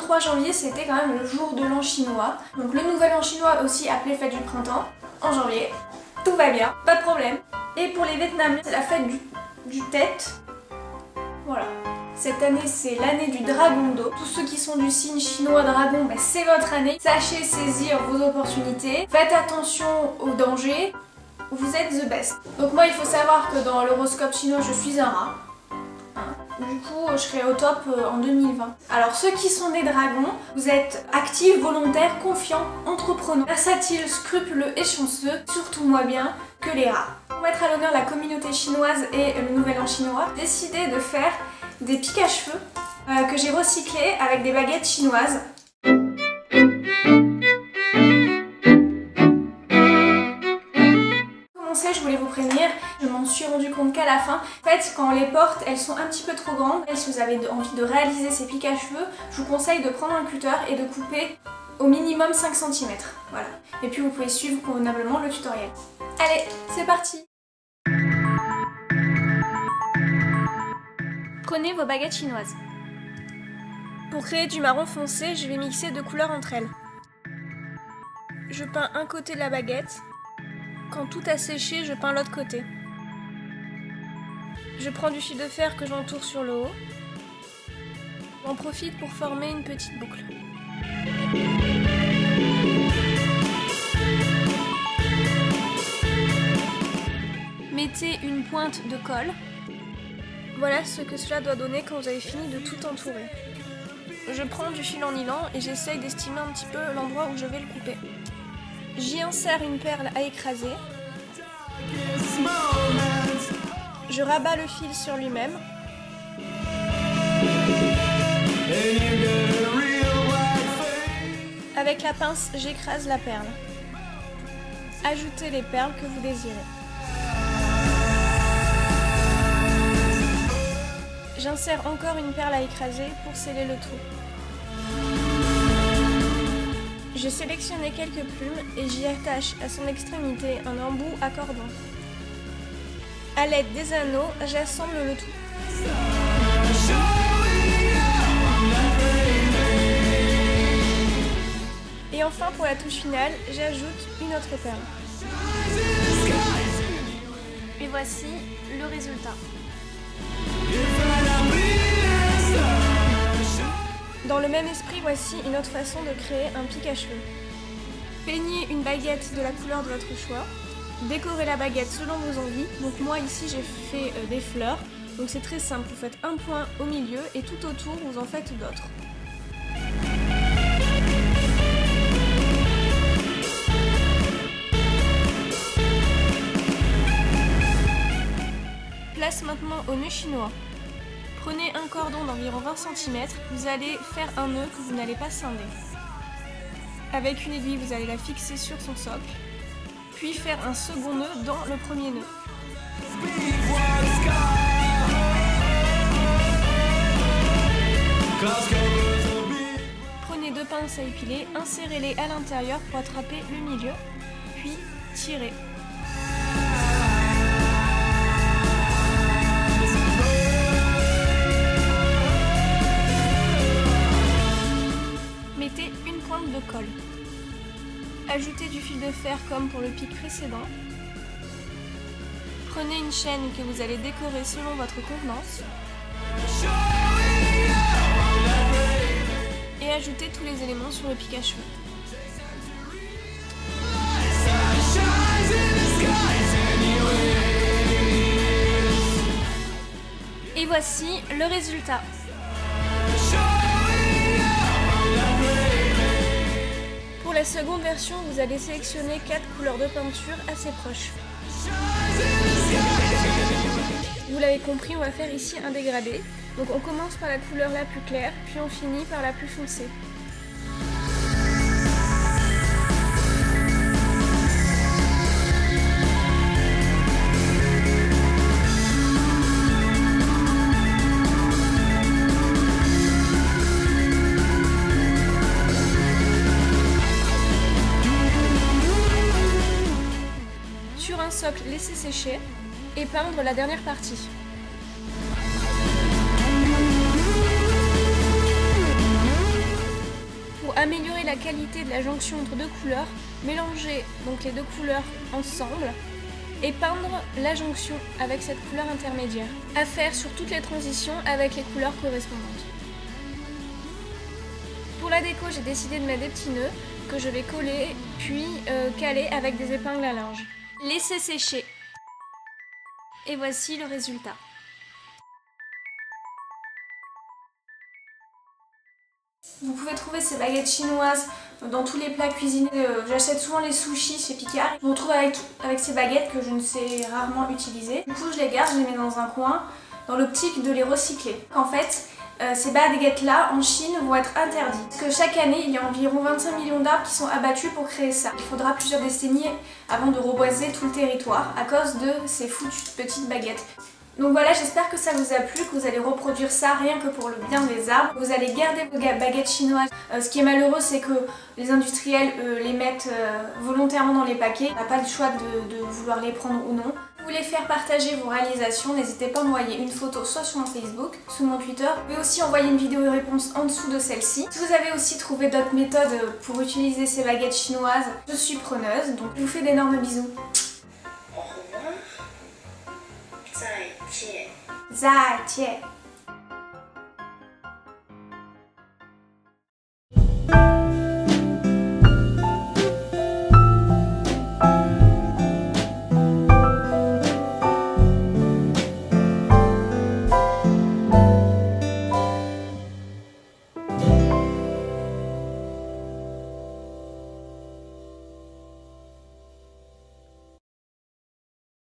23 janvier, c'était quand même le jour de l'an chinois. Donc le nouvel an chinois, aussi appelé fête du printemps, en janvier. Tout va bien, pas de problème. Et pour les Vietnamiens, c'est la fête du Tet. Voilà. Cette année, c'est l'année du dragon d'eau. Tous ceux qui sont du signe chinois dragon, bah, c'est votre année. Sachez saisir vos opportunités. Faites attention aux dangers. Vous êtes the best. Donc moi, il faut savoir que dans l'horoscope chinois, je suis un rat. Du coup, je serai au top en 2020. Alors, ceux qui sont des dragons, vous êtes actifs, volontaires, confiants, entreprenants, versatiles, scrupuleux et chanceux, surtout moins bien que les rats. Pour mettre à l'honneur la communauté chinoise et le nouvel an chinois, j'ai décidé de faire des pics à cheveux que j'ai recyclés avec des baguettes chinoises. Je voulais vous prévenir, je m'en suis rendu compte qu'à la fin. En fait, quand on les porte, elles sont un petit peu trop grandes. Et si vous avez envie de réaliser ces pics à cheveux, je vous conseille de prendre un cutter et de couper au minimum 5 cm. Voilà. Et puis vous pouvez suivre convenablement le tutoriel. Allez, c'est parti! Prenez vos baguettes chinoises. Pour créer du marron foncé, je vais mixer 2 couleurs entre elles. Je peins un côté de la baguette. Quand tout a séché, je peins l'autre côté. Je prends du fil de fer que j'entoure sur le haut. J'en profite pour former une petite boucle. Mettez une pointe de colle. Voilà ce que cela doit donner quand vous avez fini de tout entourer. Je prends du fil en nylon et j'essaye d'estimer un petit peu l'endroit où je vais le couper. J'y insère une perle à écraser. Je rabats le fil sur lui-même. Avec la pince, j'écrase la perle. Ajoutez les perles que vous désirez. J'insère encore une perle à écraser pour sceller le tout. Je sélectionnais quelques plumes et j'y attache à son extrémité un embout à cordon. A l'aide des anneaux, j'assemble le tout. Et enfin, pour la touche finale, j'ajoute une autre perle. Et voici le résultat. Dans le même esprit, voici une autre façon de créer un pic à cheveux. Peignez une baguette de la couleur de votre choix. Décorez la baguette selon vos envies. Donc moi ici j'ai fait des fleurs. Donc c'est très simple, vous faites un point au milieu et tout autour vous en faites d'autres. Place maintenant au nœud chinois. Prenez un cordon d'environ 20 cm, vous allez faire un nœud que vous n'allez pas scinder. Avec une aiguille, vous allez la fixer sur son socle, puis faire un second nœud dans le premier nœud. Prenez 2 pinces à épiler, insérez-les à l'intérieur pour attraper le milieu, puis tirez. Mettez une pointe de colle. Ajoutez du fil de fer comme pour le pic précédent. Prenez une chaîne que vous allez décorer selon votre convenance. Et ajoutez tous les éléments sur le pic à cheveux. Et voici le résultat. Pour la seconde version, vous allez sélectionner 4 couleurs de peinture assez proches. Vous l'avez compris, on va faire ici un dégradé. Donc on commence par la couleur la plus claire, puis on finit par la plus foncée. Sur un socle, laissez sécher et peindre la dernière partie. améliorer la qualité de la jonction entre deux couleurs, mélanger donc les deux couleurs ensemble et peindre la jonction avec cette couleur intermédiaire. À faire sur toutes les transitions avec les couleurs correspondantes. Pour la déco, j'ai décidé de mettre des petits nœuds que je vais coller puis caler avec des épingles à linge. Laisser sécher. Et voici le résultat. Vous pouvez trouver ces baguettes chinoises dans tous les plats cuisinés. J'achète souvent les sushis chez Picard. Je me retrouve avec ces baguettes que je ne sais rarement utiliser. Du coup, je les garde, je les mets dans un coin, dans l'optique de les recycler. En fait, ces baguettes-là, en Chine, vont être interdites. Parce que chaque année, il y a environ 25 millions d'arbres qui sont abattus pour créer ça. Il faudra plusieurs décennies avant de reboiser tout le territoire à cause de ces foutues petites baguettes. Donc voilà, j'espère que ça vous a plu, que vous allez reproduire ça rien que pour le bien des arbres. Vous allez garder vos baguettes chinoises. Ce qui est malheureux, c'est que les industriels les mettent volontairement dans les paquets. On n'a pas le choix de vouloir les prendre ou non. Si vous voulez faire partager vos réalisations, n'hésitez pas à envoyer une photo soit sur mon Facebook, sur mon Twitter. Vous pouvez aussi envoyer une vidéo et réponse en dessous de celle-ci. Si vous avez aussi trouvé d'autres méthodes pour utiliser ces baguettes chinoises, je suis preneuse. Donc je vous fais d'énormes bisous. 再见。